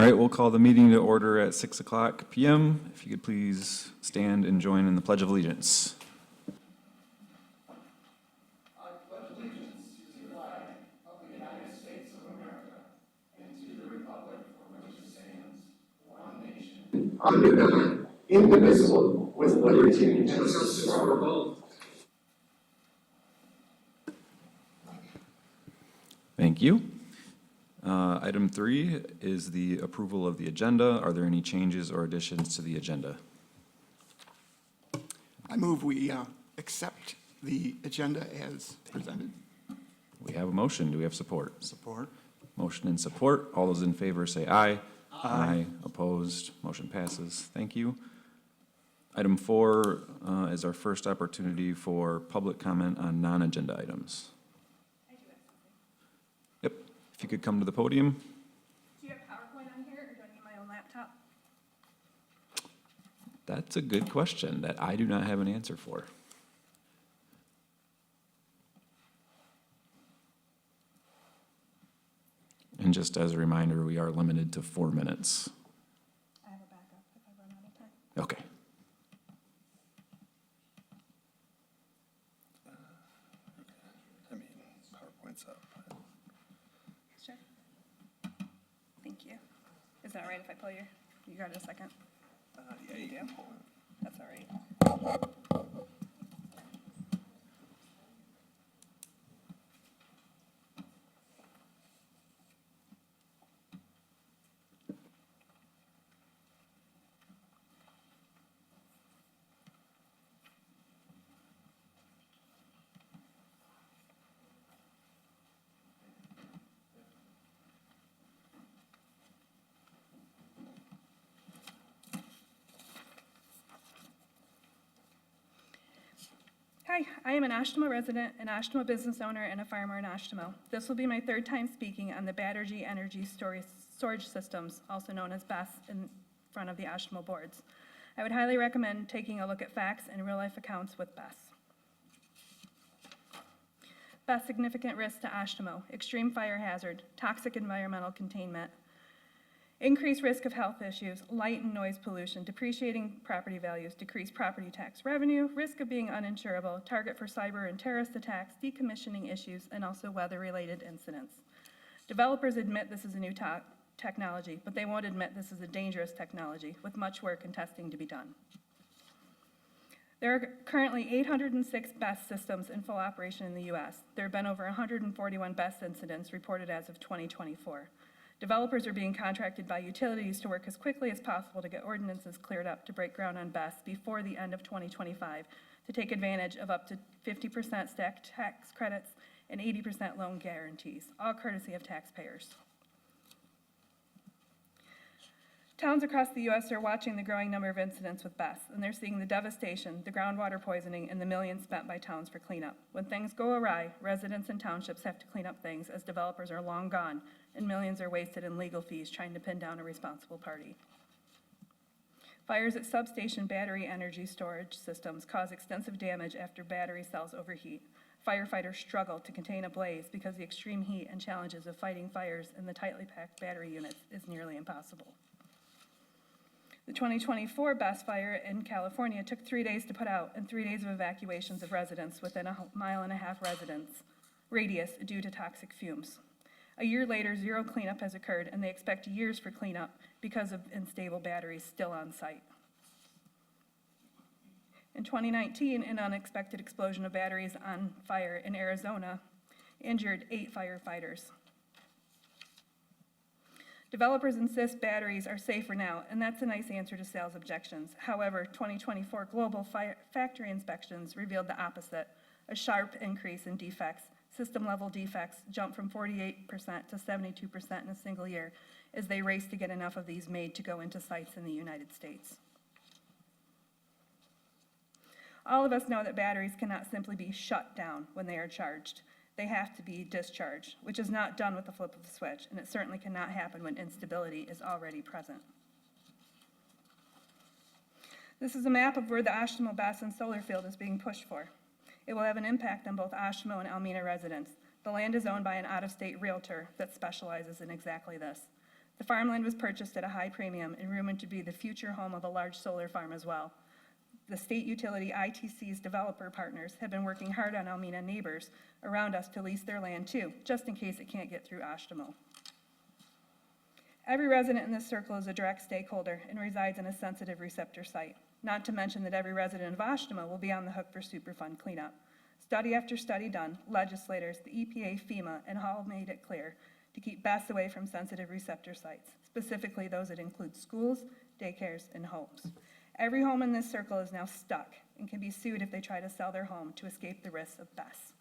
right, we'll call the meeting to order at 6:00 p.m. If you could please stand and join in the Pledge of Allegiance. Under God, indivisible, with liberty and justice for all. Thank you. Item 3 is the approval of the agenda. Are there any changes or additions to the agenda? I move we accept the agenda as presented. We have a motion. Do we have support? Support. Motion and support. All those in favor say aye. Aye. Opposed? Motion passes. Thank you. Item 4 is our first opportunity for public comment on non-agenda items. I do have something. Yep. If you could come to the podium. Do you have PowerPoint on here, or do I need my own laptop? That's a good question that I do not have an answer for. And just as a reminder, we are limited to 4 minutes. I have a backup if I run out of time. Okay. I mean, PowerPoint's up. Sure. Thank you. Is that all right if I pull you got it a second? Yeah, you can pull it. That's all right. Hi, I am an Oshtemo resident, an Oshtemo business owner, and a farmer in Oshtemo. This will be my third time speaking on the battery energy storage systems, also known as BESS, in front of the Oshtemo boards. I would highly recommend taking a look at facts and real-life accounts with BESS. BESS significant risk to Oshtemo, extreme fire hazard, toxic environmental containment, increased risk of health issues, light and noise pollution, depreciating property values, decreased property tax revenue, risk of being uninsurable, target for cyber and terrorist attacks, decommissioning issues, and also weather-related incidents. Developers admit this is a new technology, but they won't admit this is a dangerous technology, with much work and testing to be done. There are currently 806 BESS systems in full operation in the U.S. There have been over 141 BESS incidents reported as of 2024. Developers are being contracted by utilities to work as quickly as possible to get ordinances cleared up to break ground on BESS before the end of 2025 to take advantage of up to 50% stacked tax credits and 80% loan guarantees, all courtesy of taxpayers. Towns across the U.S. are watching the growing number of incidents with BESS, and they're seeing the devastation, the groundwater poisoning, and the millions spent by towns for cleanup. When things go awry, residents and townships have to clean up things as developers are long gone, and millions are wasted in legal fees trying to pin down a responsible party. Fires at substation battery energy storage systems cause extensive damage after battery cells overheat. Firefighters struggle to contain a blaze because the extreme heat and challenges of fighting fires in the tightly packed battery units is nearly impossible. The 2024 BESS fire in California took 3 days to put out and 3 days of evacuations of residents within a 1.5 mile radius due to toxic fumes. A year later, zero cleanup has occurred, and they expect years for cleanup because of unstable batteries still on site. In 2019, an unexpected explosion of batteries on fire in Arizona injured 8 firefighters. Developers insist batteries are safer now, and that's a nice answer to sales objections. However, 2024 global factory inspections revealed the opposite, a sharp increase in defects. System-level defects jumped from 48% to 72% in a single year as they race to get enough of these made to go into sites in the United States. All of us know that batteries cannot simply be shut down when they are charged. They have to be discharged, which is not done with the flip of the switch, and it certainly cannot happen when instability is already present. This is a map of where the Oshtemo BESS and solar field is being pushed for. It will have an impact on both Oshtemo and Almena residents. The land is owned by an out-of-state realtor that specializes in exactly this. The farmland was purchased at a high premium and rumored to be the future home of a large solar farm as well. The state utility ITC's developer partners have been working hard on Almena neighbors around us to lease their land too, just in case it can't get through Oshtemo. Every resident in this circle is a direct stakeholder and resides in a sensitive receptor site. Not to mention that every resident of Oshtemo will be on the hook for Superfund cleanup. Study after study done, legislators, the EPA, FEMA, and all made it clear to keep BESS away from sensitive receptor sites, specifically those that include schools, daycares, and homes. Every home in this circle is now stuck and can be sued if they try to sell their home to escape the risks of BESS.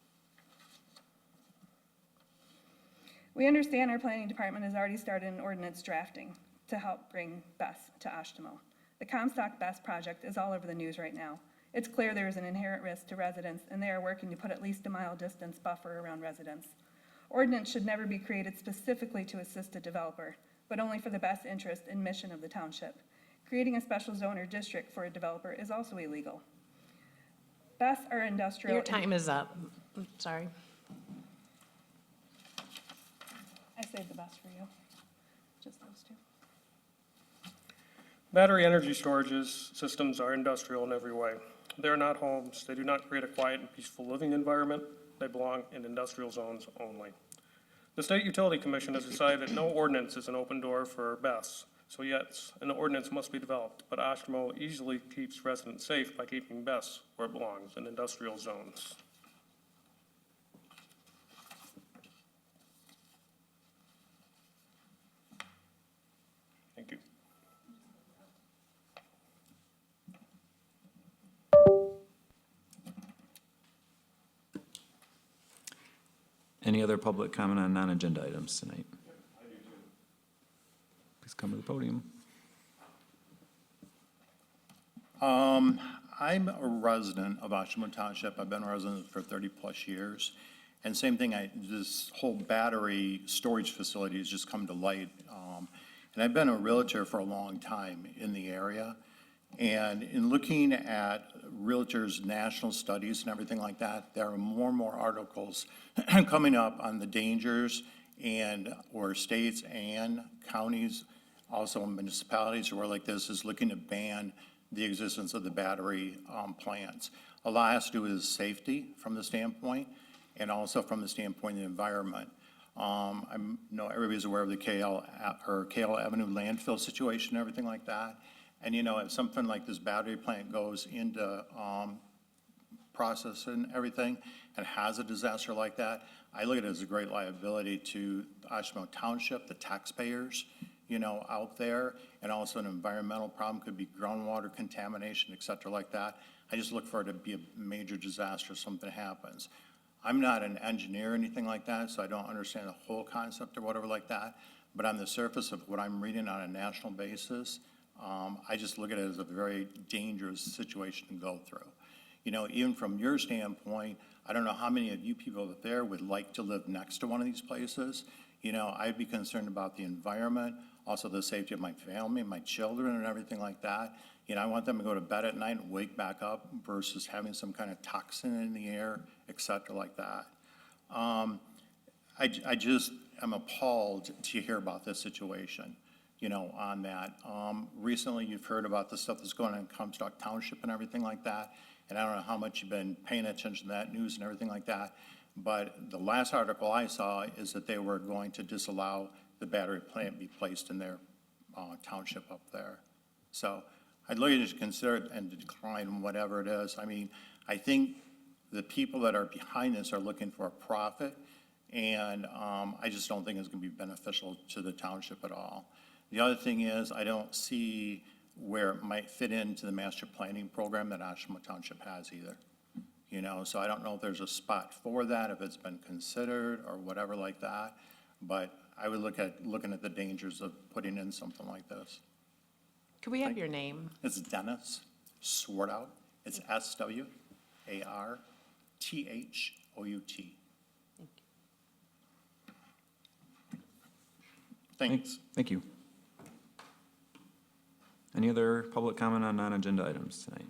We understand our planning department has already started an ordinance drafting to help bring BESS to Oshtemo. The Comstock BESS project is all over the news right now. It's clear there is an inherent risk to residents, and they are working to put at least a mile distance buffer around residents. Ordinance should never be created specifically to assist a developer, but only for the best interest and mission of the township. Creating a special zone or district for a developer is also illegal. BESS are industrial. Your time is up. Sorry. I saved the best for you, just those two. Battery energy storages systems are industrial in every way. They are not homes. They do not create a quiet and peaceful living environment. They belong in industrial zones only. The State Utility Commission has decided that no ordinance is an open door for BESS. So yes, an ordinance must be developed, but Oshtemo easily keeps residents safe by keeping BESS where it belongs, in industrial zones. Thank you. Any other public comment on non-agenda items tonight? Please come to the podium. I'm a resident of Oshtemo Township. I've been a resident for 30-plus years. And same thing, this whole battery storage facility has just come to light. And I've been a realtor for a long time in the area. And in looking at realtors' national studies and everything like that, there are more and more articles coming up on the dangers or states and counties, also municipalities or where like this is looking to ban the existence of the battery plants. A lot has to do with safety from the standpoint and also from the standpoint of the environment. I know everybody's aware of the KL Avenue landfill situation and everything like that. And if something like this battery plant goes into process and everything and has a disaster like that, I look at it as a great liability to Oshtemo Township, the taxpayers, out there, and also an environmental problem, could be groundwater contamination, et cetera, like that. I just look for it to be a major disaster if something happens. I'm not an engineer or anything like that, so I don't understand the whole concept or whatever like that, but on the surface of what I'm reading on a national basis, I just look at it as a very dangerous situation to go through. Even from your standpoint, I don't know how many of you people out there would like to live next to one of these places. I'd be concerned about the environment, also the safety of my family, my children and everything like that. I want them to go to bed at night and wake back up versus having some kind of toxin in the air, et cetera, like that. I just am appalled to hear about this situation, on that. Recently, you've heard about the stuff that's going on in Comstock Township and everything like that. And I don't know how much you've been paying attention to that news and everything like that. But the last article I saw is that they were going to disallow the battery plant be placed in their township up there. So I'd like you to consider it and decline whatever it is. I mean, I think the people that are behind this are looking for a profit, and I just don't think it's going to be beneficial to the township at all. The other thing is, I don't see where it might fit into the master planning program that Oshtemo Township has either. So I don't know if there's a spot for that, if it's been considered or whatever like that. But I would looking at the dangers of putting in something like this. Could we have your name? It's Dennis Swartout. It's SWARTHOUT. Thanks. Thank you. Any other public comment on non-agenda items tonight?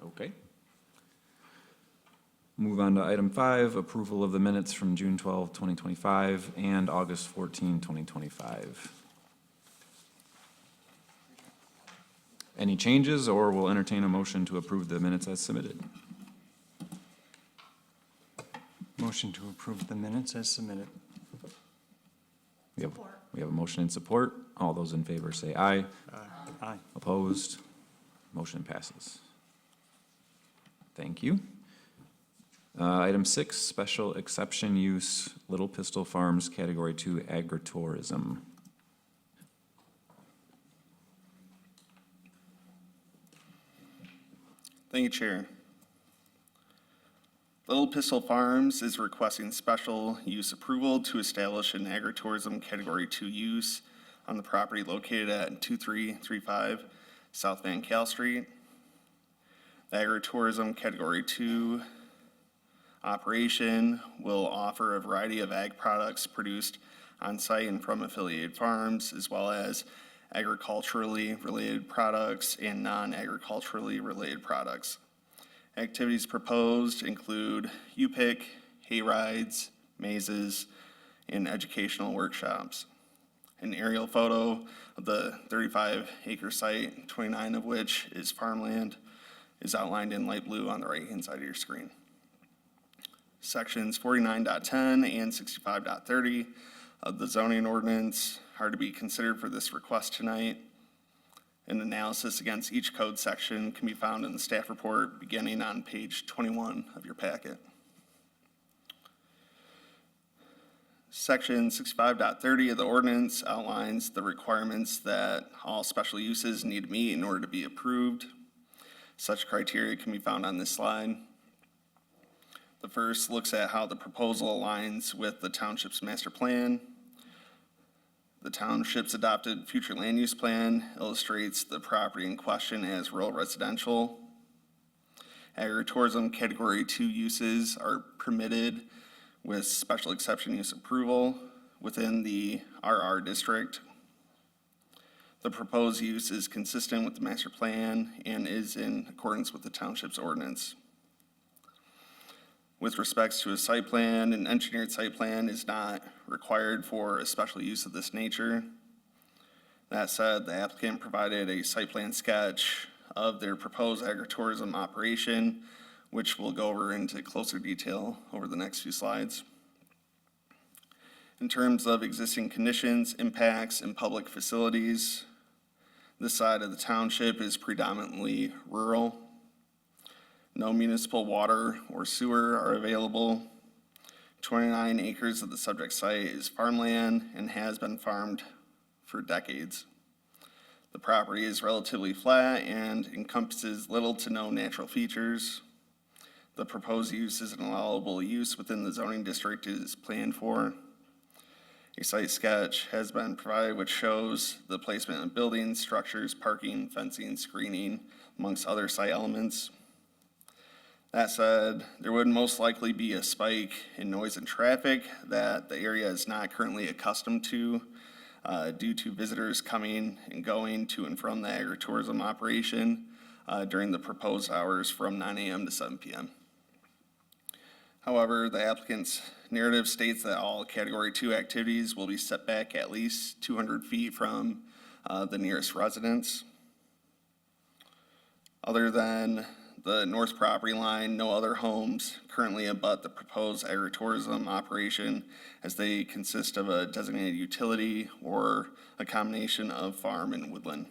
Okay. Move on to item 5, approval of the minutes from June 12, 2025, and August 14, 2025. Any changes, or we'll entertain a motion to approve the minutes as submitted? Motion to approve the minutes as submitted. We have a motion and support. All those in favor say aye. Aye. Opposed? Motion passes. Thank you. Item 6, special exception use, Little Pistol Farms, Category 2 agritourism. Thank you, Chair. Little Pistol Farms is requesting special use approval to establish an agritourism Category 2 use on the property located at 2335 South Van Cal Street. The agritourism Category 2 operation will offer a variety of ag products produced on-site and from affiliated farms, as well as agriculturally related products and non-agriculturally related products. Activities proposed include U-Pick, hay rides, mazes, and educational workshops. An aerial photo of the 35-acre site, 29 of which is farmland, is outlined in light blue on the right-hand side of your screen. Sections 49.10 and 65.30 of the zoning ordinance are to be considered for this request tonight. An analysis against each code section can be found in the staff report beginning on page 21 of your packet. Section 65.30 of the ordinance outlines the requirements that all special uses need to meet in order to be approved. Such criteria can be found on this slide. The first looks at how the proposal aligns with the township's master plan. The township's adopted future land use plan illustrates the property in question as rural residential. Agritourism Category 2 uses are permitted with special exception use approval within the RR district. The proposed use is consistent with the master plan and is in accordance with the township's ordinance. With respects to a site plan, an engineered site plan is not required for a special use of this nature. That said, the applicant provided a site plan sketch of their proposed agritourism operation, which we'll go over into closer detail over the next few slides. In terms of existing conditions, impacts, and public facilities, this side of the township is predominantly rural. No municipal water or sewer are available. 29 acres of the subject site is farmland and has been farmed for decades. The property is relatively flat and encompasses little to no natural features. The proposed use is an allowable use within the zoning district it is planned for. A site sketch has been provided which shows the placement of buildings, structures, parking, fencing, screening, amongst other site elements. That said, there would most likely be a spike in noise and traffic that the area is not currently accustomed to due to visitors coming and going to and from the agritourism operation during the proposed hours from 9 a.m. to 7 p.m. However, the applicant's narrative states that all Category 2 activities will be set back at least 200 feet from the nearest residence. Other than the north property line, no other homes currently abut the proposed agritourism operation as they consist of a designated utility or a combination of farm and woodland.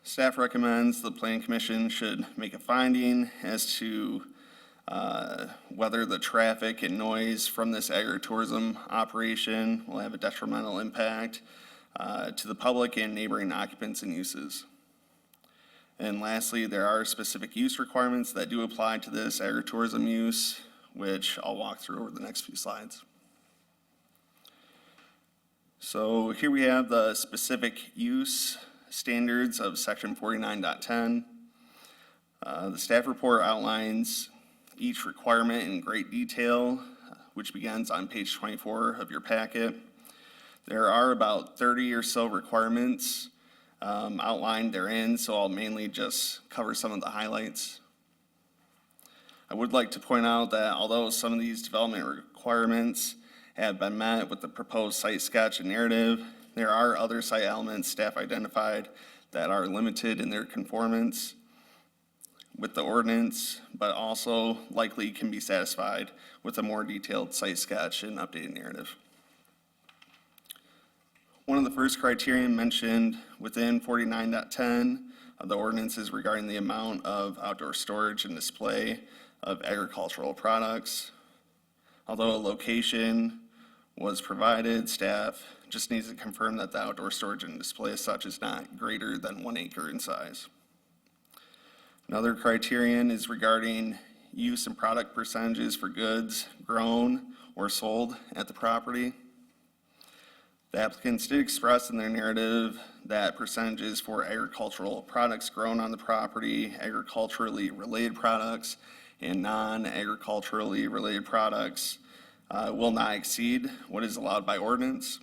Staff recommends the Planning Commission should make a finding as to whether the traffic and noise from this agritourism operation will have a detrimental impact to the public and neighboring occupants and uses. And lastly, there are specific use requirements that do apply to this agritourism use, which I'll walk through over the next few slides. So here we have the specific use standards of section 49.10. The staff report outlines each requirement in great detail, which begins on page 24 of your packet. There are about 30 or so requirements outlined therein, so I'll mainly just cover some of the highlights. I would like to point out that although some of these development requirements have been met with the proposed site sketch and narrative, there are other site elements staff identified that are limited in their conformance with the ordinance, but also likely can be satisfied with a more detailed site sketch and updated narrative. One of the first criterion mentioned within 49.10 of the ordinance is regarding the amount of outdoor storage and display of agricultural products. Although a location was provided, staff just needs to confirm that the outdoor storage and display as such is not greater than 1 acre in size. Another criterion is regarding use and product percentages for goods grown or sold at the property. The applicants did express in their narrative that percentages for agricultural products grown on the property, agriculturally related products, and non-agriculturally related products will not exceed what is allowed by ordinance.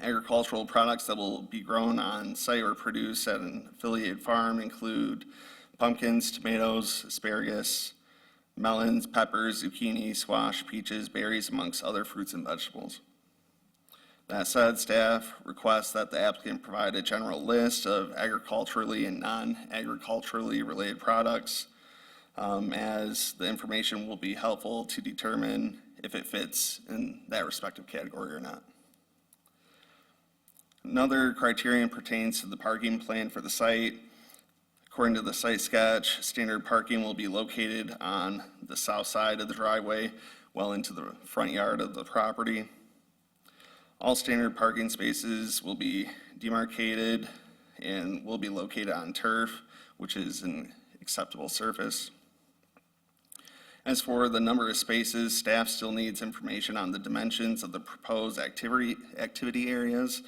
Agricultural products that will be grown on site or produced at an affiliated farm include pumpkins, tomatoes, asparagus, melons, peppers, zucchini, squash, peaches, berries, amongst other fruits and vegetables. That said, staff requests that the applicant provide a general list of agriculturally and non-agriculturally related products, as the information will be helpful to determine if it fits in that respective category or not. Another criterion pertains to the parking plan for the site. According to the site sketch, standard parking will be located on the south side of the driveway, well into the front yard of the property. All standard parking spaces will be demarcated and will be located on turf, which is an acceptable surface. As for the number of spaces, staff still needs information on the dimensions of the proposed activity areas,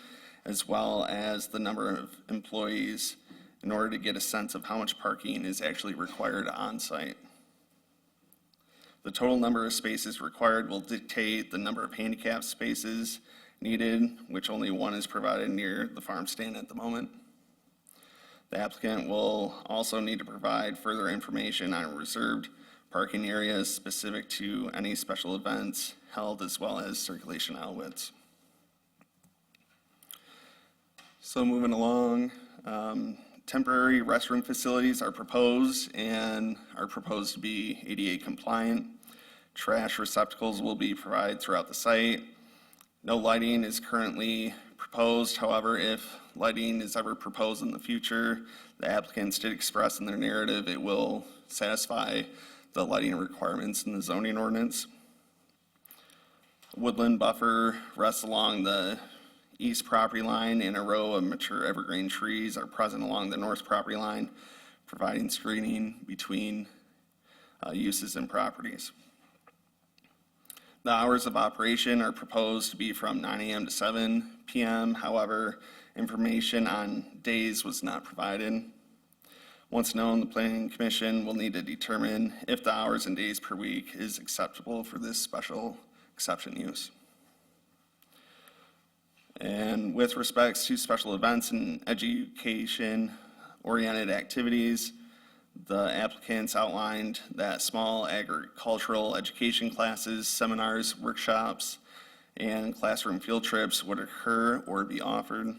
as well as the number of employees in order to get a sense of how much parking is actually required on site. The total number of spaces required will dictate the number of handicap spaces needed, which only one is provided near the farm stand at the moment. The applicant will also need to provide further information on reserved parking areas specific to any special events held, as well as circulation outlets. So moving along, temporary restroom facilities are proposed and are proposed to be ADA compliant. Trash receptacles will be provided throughout the site. No lighting is currently proposed. However, if lighting is ever proposed in the future, the applicants did express in their narrative it will satisfy the lighting requirements in the zoning ordinance. Woodland buffer rests along the east property line, and a row of mature evergreen trees are present along the north property line, providing screening between uses and properties. The hours of operation are proposed to be from 9 a.m. to 7 p.m. However, information on days was not provided. Once known, the Planning Commission will need to determine if the hours and days per week is acceptable for this special exception use. And with respects to special events and education-oriented activities, the applicants outlined that small agricultural education classes, seminars, workshops, and classroom field trips would occur or be offered.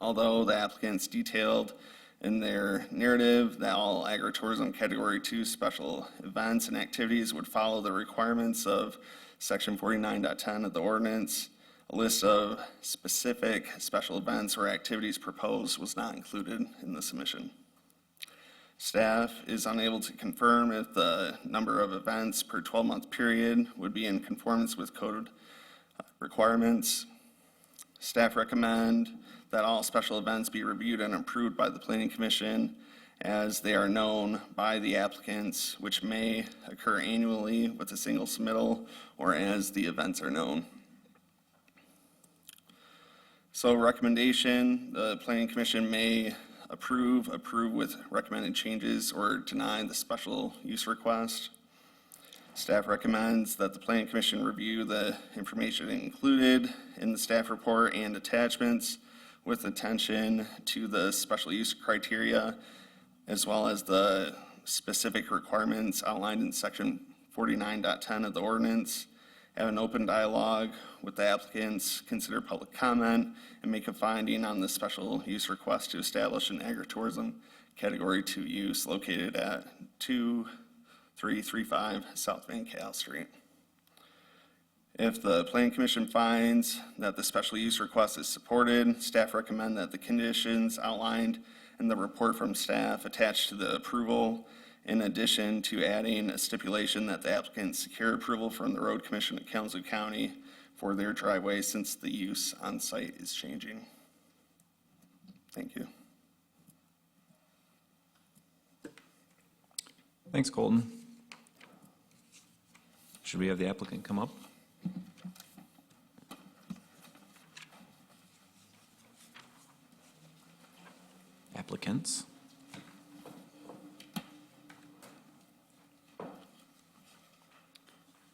Although the applicants detailed in their narrative that all agritourism Category 2 special events and activities would follow the requirements of Section 49.10 of the ordinance, a list of specific special events or activities proposed was not included in the submission. Staff is unable to confirm if the number of events per 12-month period would be in conformance with code requirements. Staff recommend that all special events be reviewed and approved by the Planning Commission as they are known by the applicants, which may occur annually with a single submittal or as the events are known. So recommendation, the Planning Commission may approve with recommended changes, or deny the special use request. Staff recommends that the Planning Commission review the information included in the staff report and attachments with attention to the special use criteria, as well as the specific requirements outlined in section 49.10 of the ordinance, have an open dialogue with the applicants, consider public comment, and make a finding on the special use request to establish an agritourism Category 2 use located at 2335 South Van Cal Street. If the Planning Commission finds that the special use request is supported, staff recommend that the conditions outlined in the report from staff attached to the approval, in addition to adding a stipulation that the applicant secure approval from the Road Commission of Kalamazoo County for their driveway since the use on site is changing. Thank you. Thanks, Colton. Should we have the applicant come up? Applicants?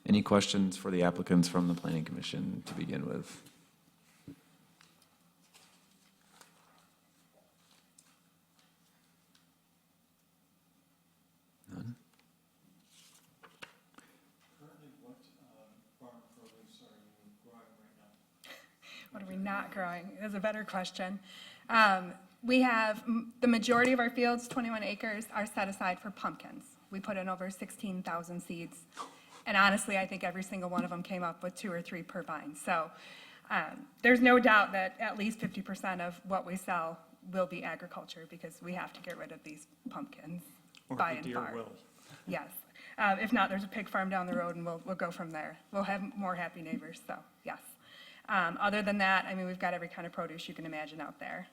Any questions for the applicants from the Planning Commission to begin with? None? Currently, what farm produce are you growing right now? What are we not growing is a better question. We have, the majority of our fields, 21 acres, are set aside for pumpkins. We put in over 16,000 seeds. And honestly, I think every single one of them came up with 2 or 3 per vine. So there's no doubt that at least 50% of what we sell will be agriculture because we have to get rid of these pumpkins by and far. Or the deer will. Yes. If not, there's a pig farm down the road and we'll go from there. We'll have more happy neighbors, so yes. Other than that, I mean, we've got every kind of produce you can imagine out there.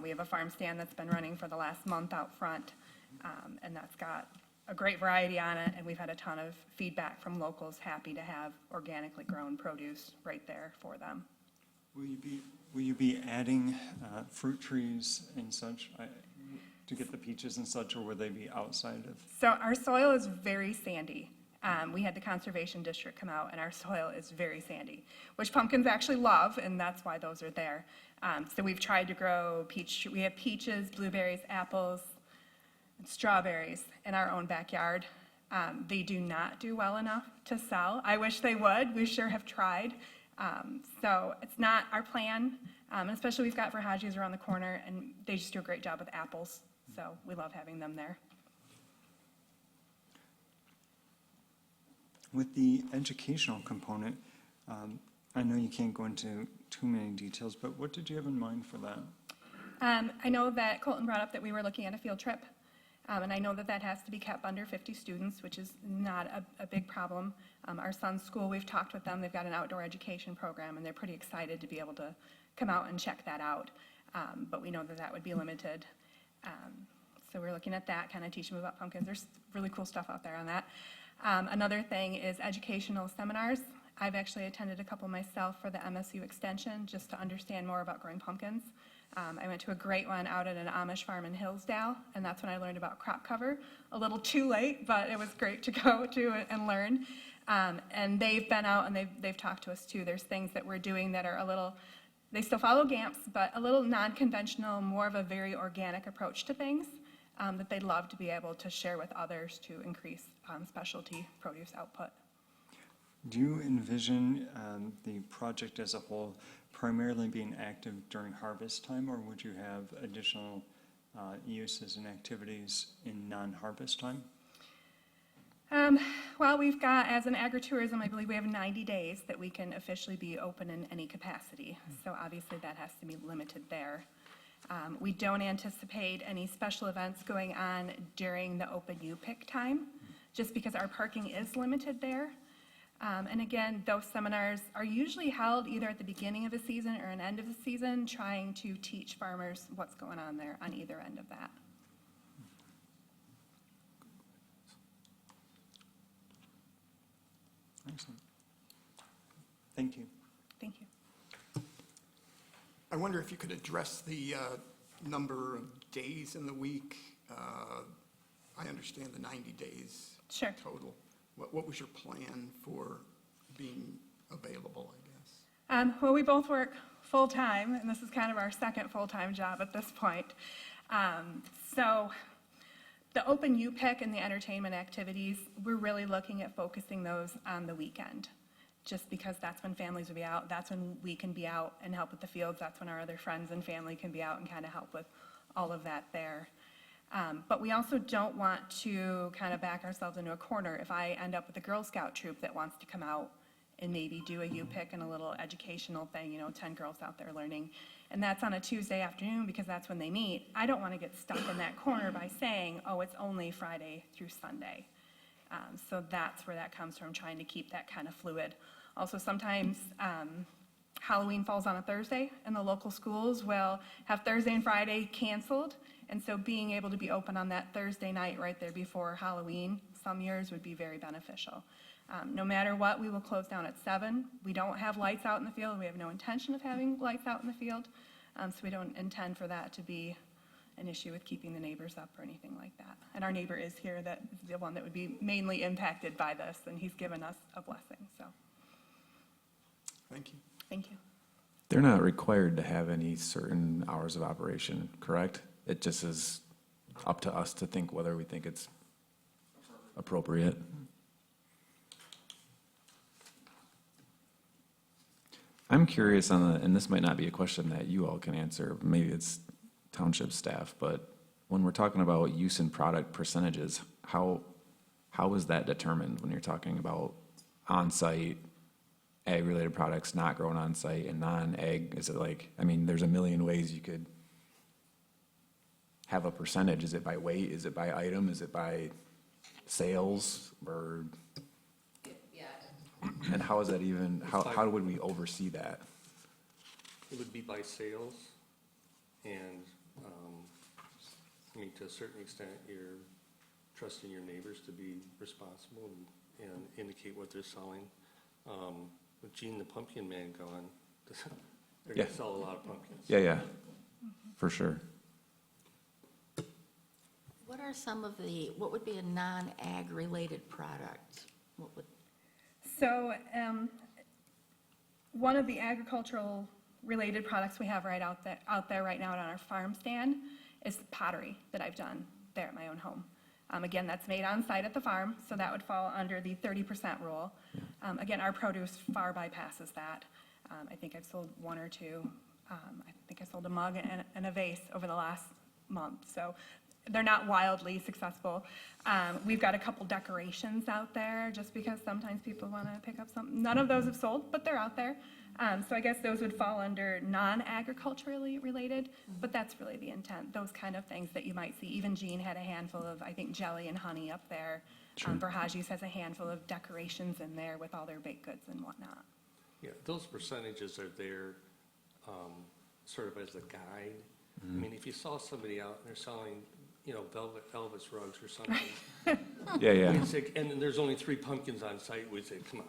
We have a farm stand that's been running for the last month out front, and that's got a great variety on it, and we've had a ton of feedback from locals happy to have organically grown produce right there for them. Will you be adding fruit trees and such to get the peaches and such, or will they be outside of? So our soil is very sandy. We had the Conservation District come out, and our soil is very sandy, which pumpkins actually love, and that's why those are there. So we've tried to grow we have peaches, blueberries, apples, and strawberries in our own backyard. They do not do well enough to sell. I wish they would. We sure have tried. So it's not our plan, and especially we've got Verhages around the corner, and they just do a great job with apples. So we love having them there. With the educational component, I know you can't go into too many details, but what did you have in mind for that? I know that Colton brought up that we were looking at a field trip, and I know that that has to be kept under 50 students, which is not a big problem. Our son's school, we've talked with them, they've got an outdoor education program, and they're pretty excited to be able to come out and check that out, but we know that that would be limited. So we're looking at that, kind of teach them about pumpkins. There's really cool stuff out there on that. Another thing is educational seminars. I've actually attended a couple myself for the MSU Extension, just to understand more about growing pumpkins. I went to a great one out at an Amish farm in Hillsdale, and that's when I learned about crop cover. A little too late, but it was great to go to and learn. And they've been out and they've talked to us too. There's things that we're doing that are a little, they still follow GAMPs, but a little non-conventional, more of a very organic approach to things that they'd love to be able to share with others to increase specialty produce output. Do you envision the project as a whole primarily being active during harvest time, or would you have additional uses and activities in non-harvest time? Well, we've got, as an agritourism, I believe we have 90 days that we can officially be open in any capacity. So obviously that has to be limited there. We don't anticipate any special events going on during the open U-Pick time, just because our parking is limited there. And again, those seminars are usually held either at the beginning of the season or an end of the season, trying to teach farmers what's going on there on either end of that. Excellent. Thank you. Thank you. I wonder if you could address the number of days in the week. I understand the 90 days Sure. total. What was your plan for being available, I guess? Well, we both work full-time, and this is kind of our second full-time job at this point. So The open U-Pick and the entertainment activities, we're really looking at focusing those on the weekend, just because that's when families will be out, that's when we can be out and help with the fields, that's when our other friends and family can be out and kind of help with all of that there. But we also don't want to kind of back ourselves into a corner. If I end up with a Girl Scout troop that wants to come out and maybe do a U-Pick and a little educational thing, 10 girls out there learning, and that's on a Tuesday afternoon because that's when they meet, I don't want to get stuck in that corner by saying, oh, it's only Friday through Sunday. So that's where that comes from, trying to keep that kind of fluid. Also, sometimes Halloween falls on a Thursday, and the local schools will have Thursday and Friday canceled, and so being able to be open on that Thursday night right there before Halloween, some years would be very beneficial. No matter what, we will close down at 7. We don't have lights out in the field. We have no intention of having lights out in the field, so we don't intend for that to be an issue with keeping the neighbors up or anything like that. And our neighbor is here, that is the one that would be mainly impacted by this, and he's given us a blessing, so, Thank you. thank you. They're not required to have any certain hours of operation, correct? It just is up to us to think whether we think it's appropriate. I'm curious on and this might not be a question that you all can answer, maybe it's township staff, but when we're talking about use and product percentages, how is that determined when you're talking about on-site ag-related products not grown on-site and non-ag? Is it there's a million ways you could have a percentage. Is it by weight? Is it by item? Is it by sales? Or, and how is that even, how would we oversee that? It would be by sales, and, to a certain extent, you're trusting your neighbors to be responsible and indicate what they're selling. With Gene the Pumpkin Man gone, they're gonna Yeah. sell a lot of pumpkins. Yeah, for sure. What are some of what would be a non-ag related product? What would, So, one of the agricultural related products we have out there right now on our farm stand is pottery that I've done there at my own home. Again, that's made on site at the farm, so that would fall under the 30% rule. Again, our produce far bypasses that. I think I've sold one or two. I think I sold a mug and a vase over the last month. So they're not wildly successful. We've got a couple decorations out there just because sometimes people want to pick up something. None of those have sold, but they're out there. So I guess those would fall under non-agriculturally related, but that's really the intent, those kind of things that you might see. Even Jean had a handful of, I think, jelly and honey up there. Verhages has a handful of decorations in there with all their baked goods and whatnot. Yeah, those percentages are there, sort of as a guide. If you saw somebody out and they're selling, velvet Elvis rugs or something. Yeah. We'd say, and then there's only 3 pumpkins on site, we'd say, come on.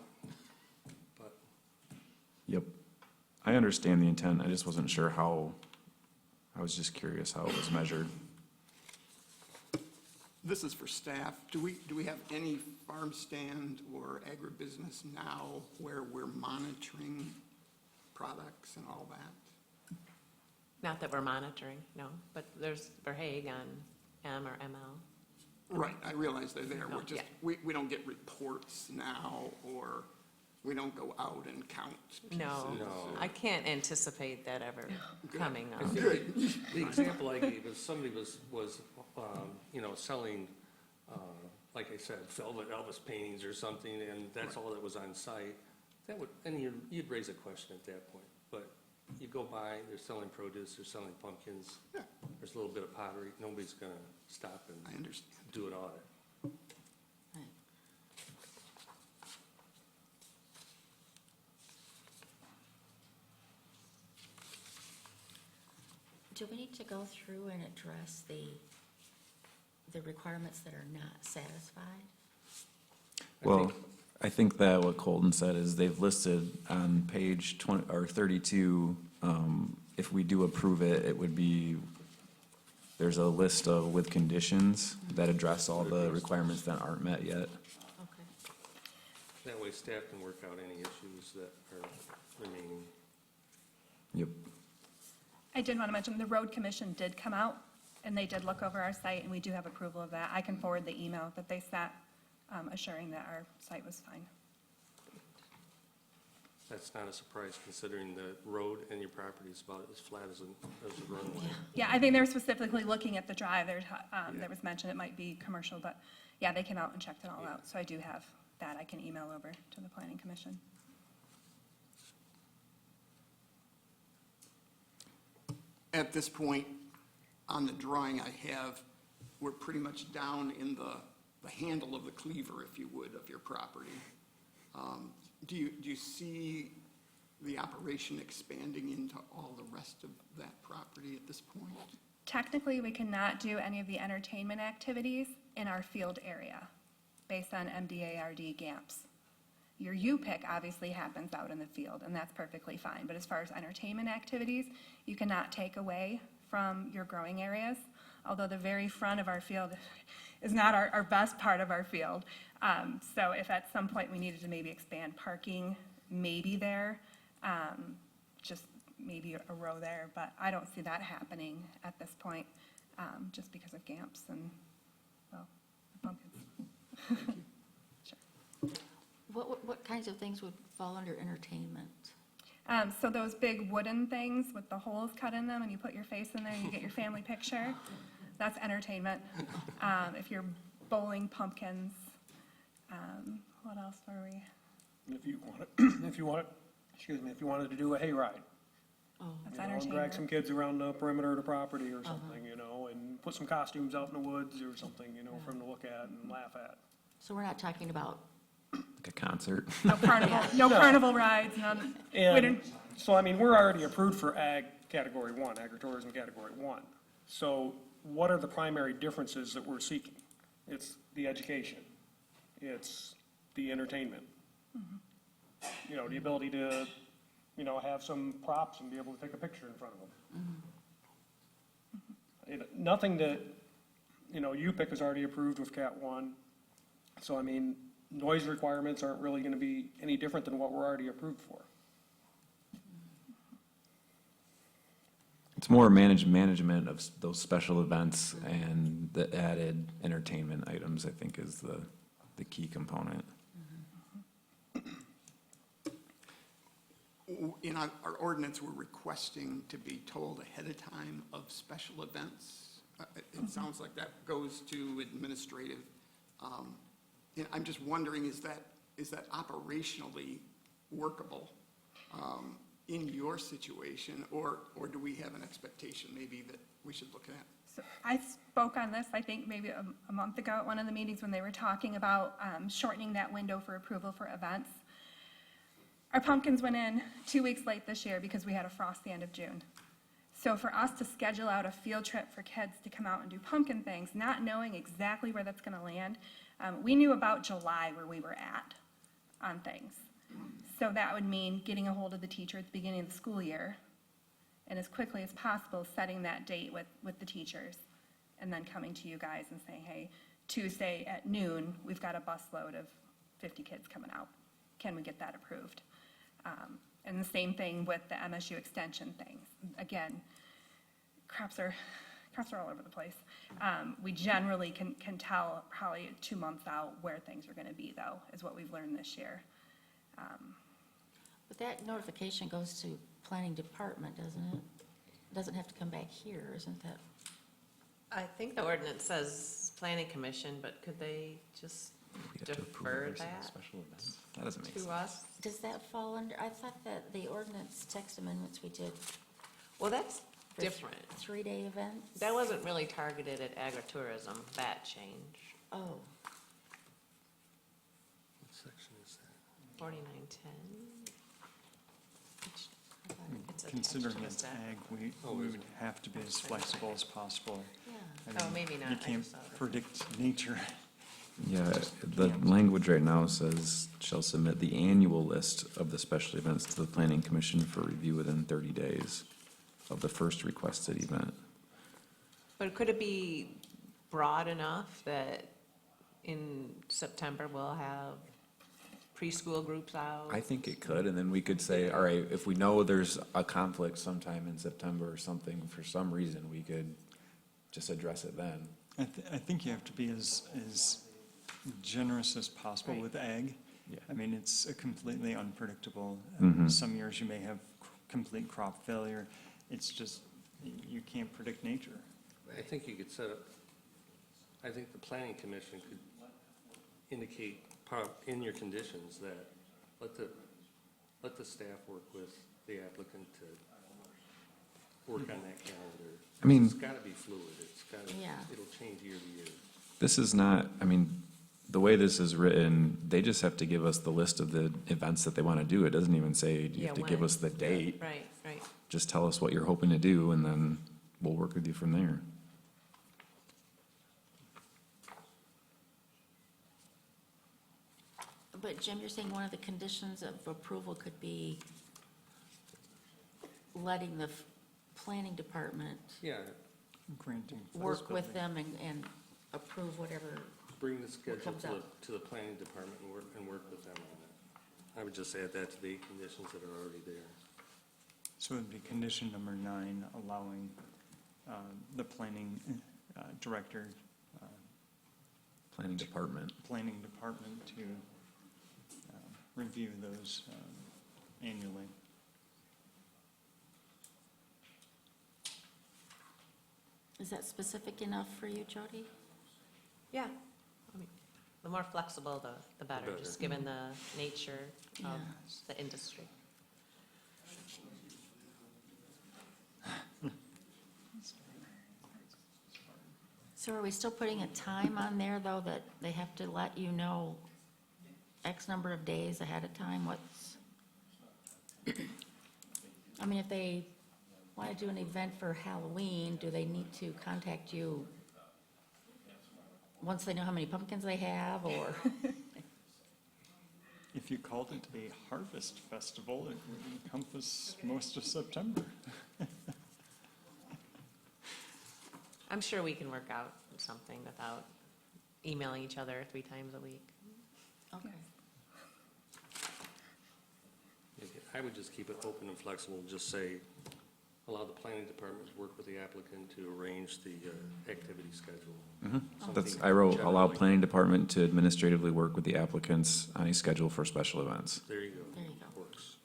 But Yep. I understand the intent. I just wasn't sure how, I was just curious how it was measured. This is for staff. Do we have any farm stand or agribusiness now where we're monitoring products and all that? Not that we're monitoring, no, but there's Verhaeg on M or ML. Right, I realize they're there. No, We're just, yeah. we don't get reports now, or we don't go out and count pieces. No, I can't anticipate that ever coming I up. think the example I gave is somebody was selling, like I said, velvet Elvis paintings or something, and that's all that was on site. That would, and you'd raise a question at that point. But you go by, they're selling produce, they're selling pumpkins. Yeah. There's a little bit of pottery. Nobody's gonna stop I and understand. do an audit. right. Do we need to go through and address the requirements that are not satisfied? Well, I think that what Colton said is they've listed on page 20, or 32, if we do approve it, it would be, there's a list of with conditions that address all the requirements that aren't met yet. Okay. That way staff can work out any issues that are remaining. Yep. I did want to mention, the road commission did come out And they did look over our site, and we do have approval of that. I can forward the email that they sent, assuring that our site was fine. That's not a surprise considering the road and your property is about as flat as a runway. Yeah, I think they were specifically looking at the drive. There was mention it might be commercial, but yeah, they came out and checked it all out. So I do have that I can email over to the planning commission. At this point, on the drawing I have, we're pretty much down in the handle of the cleaver, if you would, of your property. Do you see the operation expanding into all the rest of that property at this point? Technically, we cannot do any of the entertainment activities in our field area based on MDARD GAMPs. Your U-Pick obviously happens out in the field, and that's perfectly fine. But as far as entertainment activities, you cannot take away from your growing areas, although the very front of our field is not our best part of our field. So if at some point we needed to maybe expand parking, maybe there, just maybe a row there, but I don't see that happening at this point, just because of GAMPs and, well, the pumpkins. Sure. What kinds of things would fall under entertainment? So those big wooden things with the holes cut in them, and you put your face in there and you get your family picture, that's entertainment. If you're bowling pumpkins, what else were we? If you wanted to do a hayride, Oh, That's drag entertainment. some kids around the perimeter of the property or something, and put some costumes out in the woods or something, for them to look at and laugh at. so we're not talking about, Like a concert. No carnival, no carnival rides, none. We And didn't, so, we're already approved for ag category 1, agritourism category 1. So what are the primary differences that we're seeking? It's the education. It's the entertainment. The ability to, have some props and be able to take a picture in front of them. Nothing that, U-Pick is already approved with Cat 1. So, noise requirements aren't really going to be any different than what we're already approved for. It's more management of those special events and the added entertainment items, I think, is the key component. In our ordinance, we're requesting to be told ahead of time of special events. It sounds like that goes to administrative. I'm just wondering, is that operationally workable in your situation, or do we have an expectation maybe that we should look at? so I spoke on this, I think, maybe a month ago at one of the meetings when they were talking about shortening that window for approval for events. Our pumpkins went in 2 weeks late this year because we had a frost the end of June. So for us to schedule out a field trip for kids to come out and do pumpkin things, not knowing exactly where that's gonna land, we knew about July where we were at on things. So that would mean getting a hold of the teacher at the beginning of the school year, and as quickly as possible, setting that date with the teachers, and then coming to you guys and saying, hey, Tuesday at noon, we've got a busload of 50 kids coming out. Can we get that approved? And the same thing with the MSU extension things. Again, crops are all over the place. We generally can tell probably 2 months out where things are gonna be, though, is what we've learned this year. but that notification goes to planning department, doesn't it? Doesn't have to come back here, isn't that? I think the ordinance says planning commission, but could they just We have to approve defer versus that special events. That doesn't make sense. to us? Does that fall under, I thought that the ordinance text amendments we did. Well, that's for different. 3-day events? That wasn't really targeted at agritourism, that change. Oh, What section is that? 4910. It's attached Considering to it's that. ag, we would have to be as flexible as possible. yeah. I Oh, mean, maybe not. You I can't just saw that. predict nature. Yeah, the language right now says, shall submit the annual list of the special events to the planning commission for review within 30 days of the first requested event. But could it be broad enough that in September we'll have preschool groups out? I think it could, and then we could say, all right, if we know there's a conflict sometime in September or something, for some reason, we could just address it then. I think you have to be as generous as possible with ag. Yeah. I mean, it's a completely unpredictable. Mhm. Some years you may have complete crop failure. It's just, you can't predict nature. I think you could set up, I think the planning commission could indicate in your conditions that let the staff work with the applicant to work on that calendar. I mean- It's gotta be fluid, Yeah. it'll change year to year. This is not, I mean, the way this is written, they just have to give us the list of the events that they want to do. It doesn't even say you Yeah, have to give when. us the date. Right, right. Just tell us what you're hoping to do, and then we'll work with you from there. But Jim, you're saying one of the conditions of approval could be letting the planning department Yeah, Granting. work with them and approve whatever. bring the schedule comes up? to the planning department and work with them on it. I would just add that to the conditions that are already there. So it'd be condition number 9, allowing the planning director, Planning department. planning department to review those annually. Is that specific enough for you, Jody? Yeah. I mean, the more flexible, the better, better. just given the nature of Yeah. the industry. So are we still putting a time on there, though, that they have to let you know X number of days ahead of time? What's, I mean, if they want to do an event for Halloween, do they need to contact you once they know how many pumpkins they have, or? If you called it a harvest festival, it would encompass most of September. I'm sure we can work out something without emailing each other 3 times a week. Okay. I would just keep it open and flexible, just say, allow the planning department to work with the applicant to arrange the activity schedule. That's, Something I wrote, allow generally- planning department to administratively work with the applicants on a schedule for special events. There you go. There you go. Works.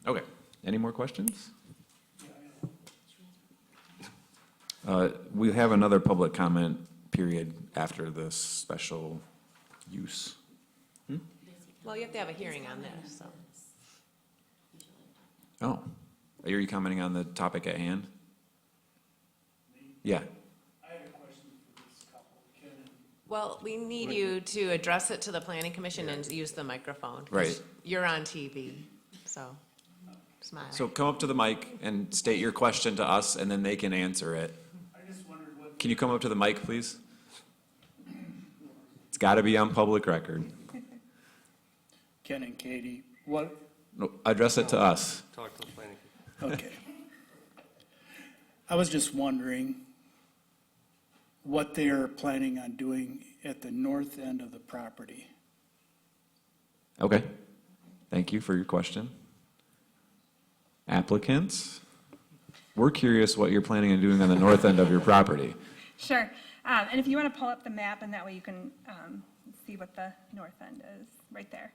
Okay, any more questions? We have another public comment period after this special use. Well, you have to have a hearing on this, so. Oh, are you commenting on the topic at hand? Yeah, Well, we need you to address it to the planning commission and use the microphone. 'cause Right. You're on TV, so smile. so come up to the mic and state your question to us, and then they can answer it. Can you come up to the mic, please? It's got to be on public record. Ken and Katie, what, No, address it to us. Talk to the planning. okay. I was just wondering what they're planning on doing at the north end of the property. Okay, thank you for your question. Applicants, we're curious what you're planning on doing on the north end of your property. Sure. And if you want to pull up the map, and that way you can see what the north end is, right there.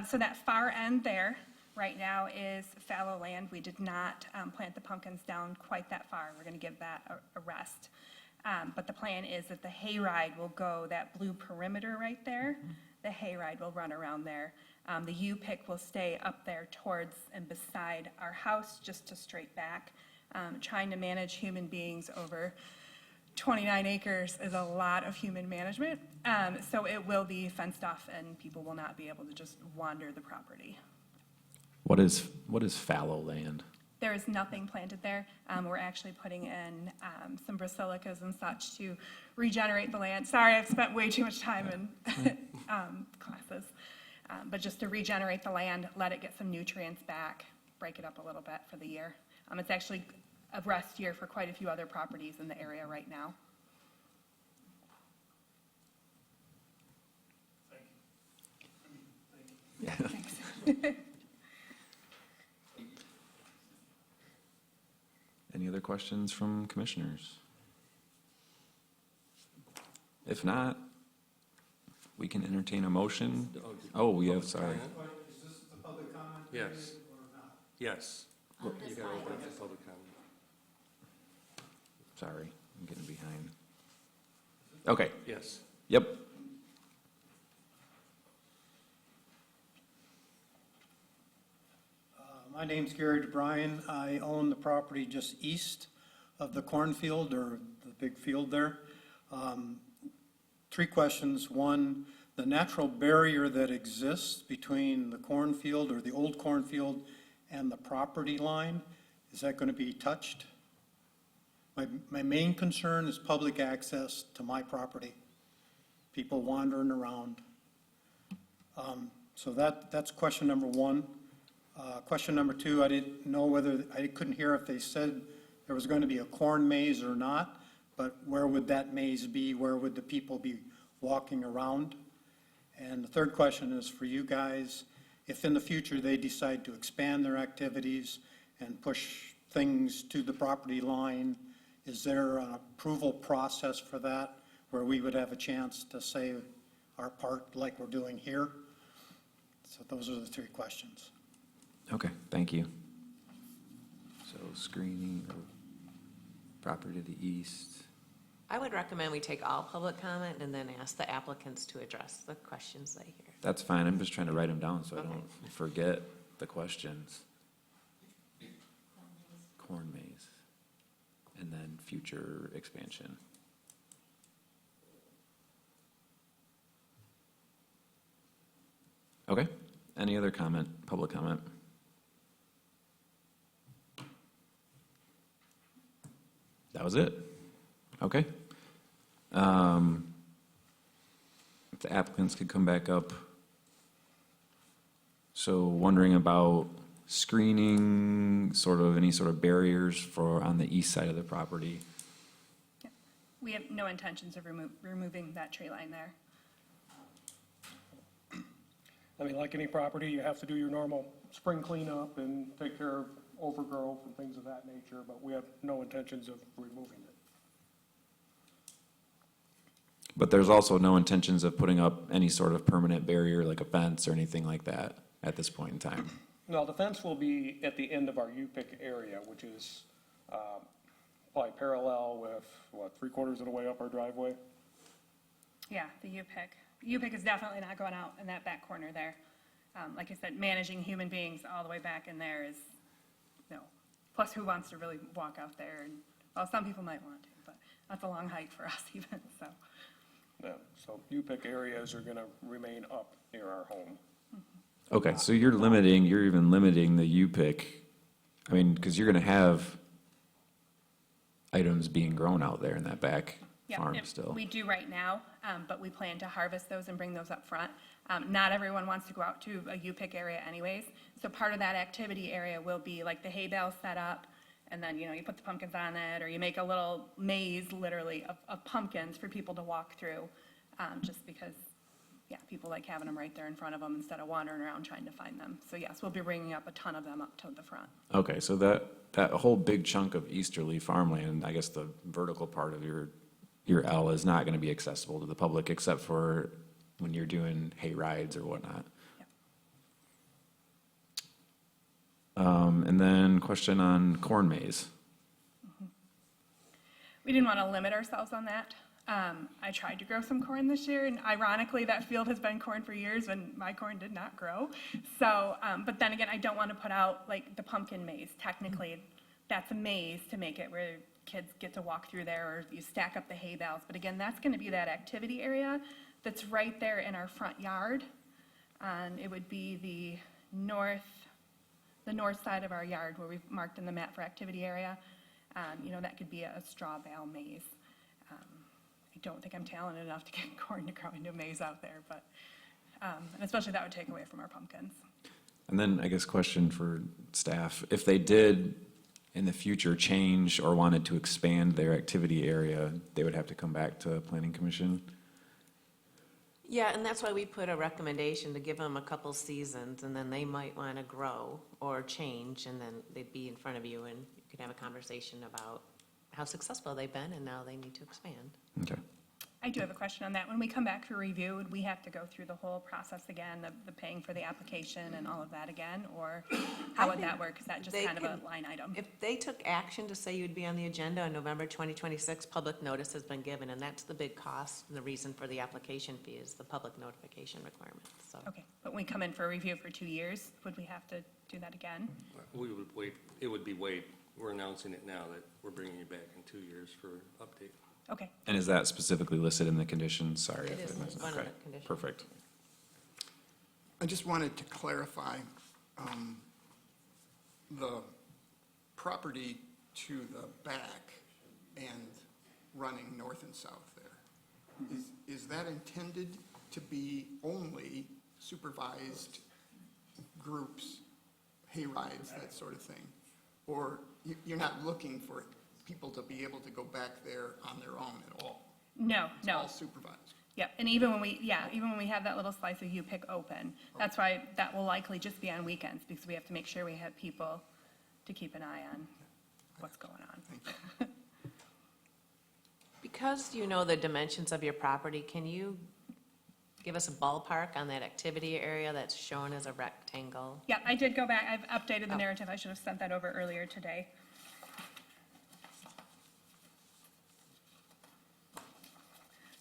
So that far end there, right now, is fallow land. We did not plant the pumpkins down quite that far. We're going to give that a rest. But the plan is that the hayride will go, that blue perimeter right there, the hayride will run around there. The U-pick will stay up there towards and beside our house, just to straight back. Trying to manage human beings over 29 acres is a lot of human management. So it will be fenced off, and people will not be able to just wander the property. What is fallow land? There is nothing planted there. We're actually putting in some basilicas and such to regenerate the land. Sorry, I've spent way too much time in classes. But just to regenerate the land, let it get some nutrients back, break it up a little bit for the year. It's actually a rest year for quite a few other properties in the area right now. questions from commissioners? If not, we can entertain a motion. Oh, we have, sorry. Is this the public comment? Yes. Yes. On You this gotta item. open up the public comment. Sorry, I'm getting behind. Okay, Yes. yep. My name's Gary DeBryan. I own the property just east of the cornfield, or the big field there. Three questions. One, the natural barrier that exists between the cornfield or the old cornfield and the property line, is that going to be touched? My main concern is public access to my property, people wandering around. So that's question number one. Question number two, I didn't know whether, I couldn't hear if they said there was going to be a corn maze or not, but where would that maze be? Where would the people be walking around? And the third question is for you guys, if in the future they decide to expand their activities and push things to the property line, is there an approval process for that where we would have a chance to say our part like we're doing here? So those are the three questions. Okay, thank you. So screening, property to the east. I would recommend we take all public comment and then ask the applicants to address the questions they hear. That's fine, I'm just trying to write them down so I Okay. don't forget the questions. Corn maze, and then future expansion. Okay, any other comment, public comment? That was it? Okay. If the applicants could come back up. So wondering about screening, sort of any sort of barriers for, on the east side of the property. We have no intentions of removing that tree line there. I mean, like any property, you have to do your normal spring cleanup and take care of overgrowth and things of that nature, but we have no intentions of removing it. But there's also no intentions of putting up any sort of permanent barrier, like a fence or anything like that at this point in time. No, the fence will be at the end of our U-pick area, which is probably parallel with, what, 3/4 of the way up our driveway? Yeah, the U-pick. U-pick is definitely not going out in that back corner there. Like I said, managing human beings all the way back in there is, no. Plus, who wants to really walk out there? And, well, some people might want to, but that's a long hike for us even, so. Yeah, so U-pick areas are gonna remain up near our home. Okay, so you're even limiting the U-pick, I mean, because you're gonna have items being grown out there in that back Yeah, farm still. we do right now, but we plan to harvest those and bring those up front. Not everyone wants to go out to a U-pick area anyways, so part of that activity area will be like the hay bale set up, and then, you know, you put the pumpkins on it, or you make a little maze, literally, of pumpkins for people to walk through, just because, yeah, people like having them right there in front of them instead of wandering around trying to find them. So yes, we'll be bringing up a ton of them up to the front. Okay, so that whole big chunk of easterly farmland, I guess the vertical part of your L is not gonna be accessible to the public except for when you're doing hay rides or whatnot. Yep. And then question on corn maze. We didn't want to limit ourselves on that. I tried to grow some corn this year, and ironically, that field has been corn for years when my corn did not grow. So, but then again, I don't want to put out like the pumpkin maze. Technically, that's a maze to make it where kids get to walk through there, or you stack up the hay bales. But again, that's going to be that activity area that's right there in our front yard. And it would be the north side of our yard where we've marked in the map for activity area. You know, that could be a straw bale maze. I don't think I'm talented enough to get corn to grow into a maze out there, but, and especially that would take away from our pumpkins. And then I guess question for staff, if they did in the future change or wanted to expand their activity area, they would have to come back to planning commission? Yeah, and that's why we put a recommendation to give them a couple seasons, and then they might want to grow or change, and then they'd be in front of you, and you could have a conversation about how successful they've been, and now they need to expand. Okay. I do have a question on that. When we come back for review, would we have to go through the whole process again, the paying for the application and all of that again? Or how would that work? Is that just They kind of a can- line item? If they took action to say you'd be on the agenda on November 2026, public notice has been given, and that's the big cost, and the reason for the application fee is the public notification requirement, so. Okay, but when we come in for a review for 2 years, would we have to do that again? We would wait, it would be waived. We're announcing it now that we're bringing you back in 2 years for update. Okay, And is that specifically listed in the conditions? Sorry. It if is I missed- one of okay, the conditions. Perfect. I just wanted to clarify, the property to the back and running north and south there, is that intended to be only supervised groups, hay rides, that sort of thing? Or you're not looking for people to be able to go back there on their own at all? no, It's no. all supervised. Yeah, and even when we have that little slice of you pick open, that's why that will likely just be on weekends, because we have to make sure we have people to keep an eye on what's going on. Thank you. Because you know the dimensions of your property, can you give us a ballpark on that activity area that's shown as a rectangle? Yeah, I did go back, I've updated the Oh. narrative, I should have sent that over earlier today.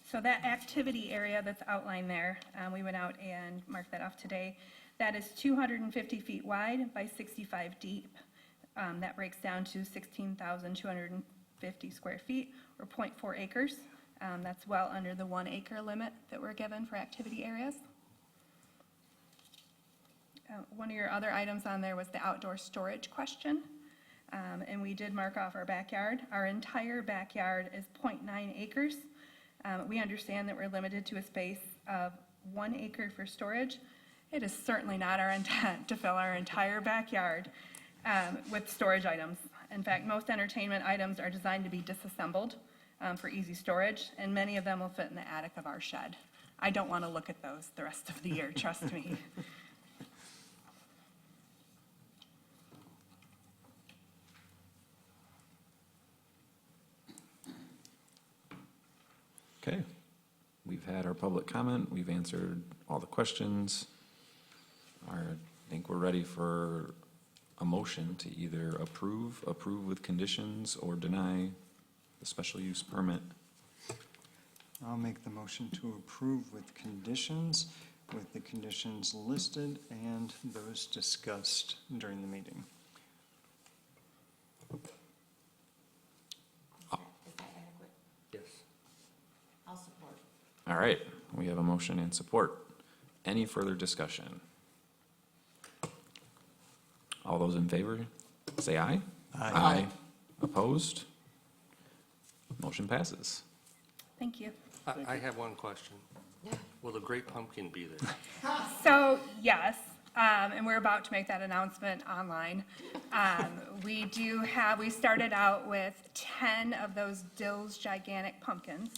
So that activity area that's outlined there, we went out and marked that off today. That is 250 feet wide by 65 deep. That breaks down to 16,250 square feet, or 0.4 acres. That's well under the 1 acre limit that we're given for activity areas. One of your other items on there was the outdoor storage question. And we did mark off our backyard. Our entire backyard is 0.9 acres. We understand that we're limited to a space of 1 acre for storage. It is certainly not our intent to fill our entire backyard with storage items. In fact, most entertainment items are designed to be disassembled for easy storage, and many of them will fit in the attic of our shed. I don't want to look at those the rest of the year, trust me. Okay. We've had our public comment. We've answered all the questions. I think we're ready for a motion to either approve with conditions, or deny the special use permit. I'll make the motion to approve with conditions, with the conditions listed and those discussed during the meeting. Is that adequate? Yes. I'll support. All right, we have a motion and support. Any further discussion? All those in favor, say aye. Aye. Opposed? Motion passes. Thank you. I have one question. Yeah. Will the great pumpkin be there? So, yes, and we're about to make that announcement online. We started out with 10 of those Dill's gigantic pumpkins.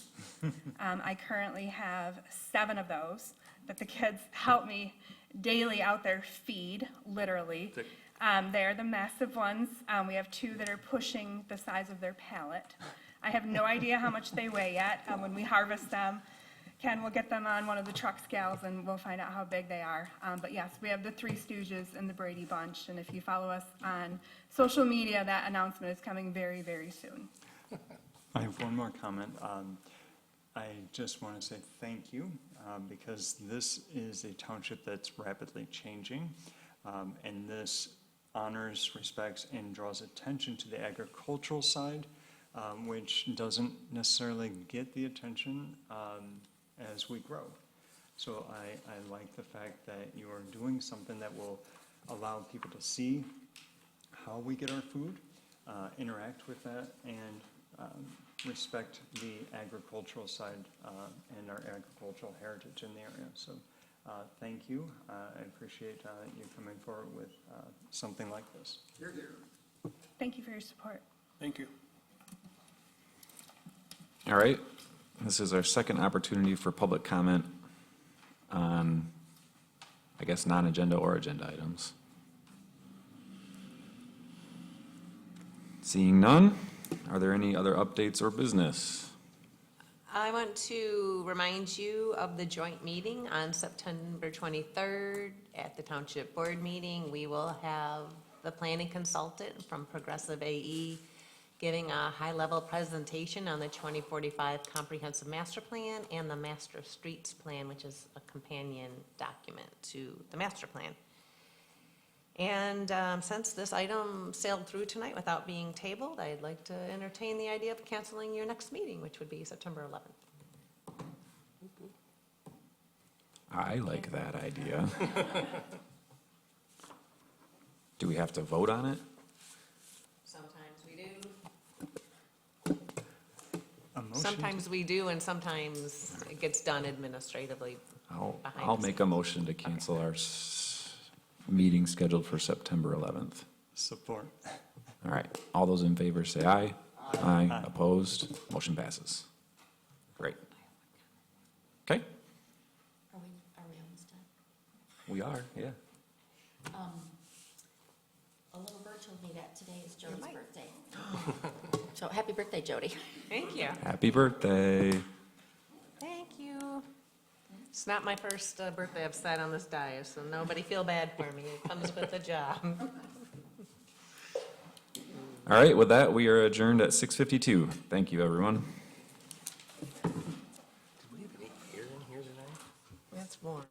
I currently have 7 of those that the kids help me daily out there feed, literally. They're the massive ones. We have 2 that are pushing the size of their pallet. I have no idea how much they weigh yet. When we harvest them, Ken will get them on one of the truck scales and we'll find out how big they are. But yes, we have the 3 Stooges and the Brady Bunch. And if you follow us on social media, that announcement is coming very, very soon. I have one more comment. I just want to say thank you, because this is a township that's rapidly changing, and this honors, respects, and draws attention to the agricultural side, which doesn't necessarily get the attention as we grow. So I like the fact that you are doing something that will allow people to see how we get our food, interact with that, and respect the agricultural side and our agricultural heritage in the area. So thank you. I appreciate you coming forward with something like this. Here, here. Thank you for your support. Thank you. All right, this is our second opportunity for public comment. on, I guess, non-agenda or agenda items? Seeing none, are there any other updates or business? I want to remind you of the joint meeting on September 23rd at the Township Board meeting. We will have the planning consultant from Progressive AE giving a high-level presentation on the 2045 Comprehensive Master Plan and the Master Streets Plan, which is a companion document to the master plan. And since this item sailed through tonight without being tabled, I'd like to entertain the idea of canceling your next meeting, which would be September 11th. I like that idea. Do we have to vote on it? Sometimes we do. A motion? Sometimes we do, and sometimes it gets done administratively. I'll Behind the make a motion to cancel our meeting scheduled for September 11th. Support. All right, all those in favor say aye. Aye. Opposed, motion passes. Great. Okay, Are we almost done? we are, yeah. A little bird told me that today is Jody's birthday. So happy birthday, Jody. Thank you. Happy birthday. Thank you. It's not my first birthday I've sat on this dais, so nobody feel bad for me. It comes with the job. All right, with that, we are adjourned at 6:52. Thank you, everyone. Did we have any beer in here tonight? That's warm.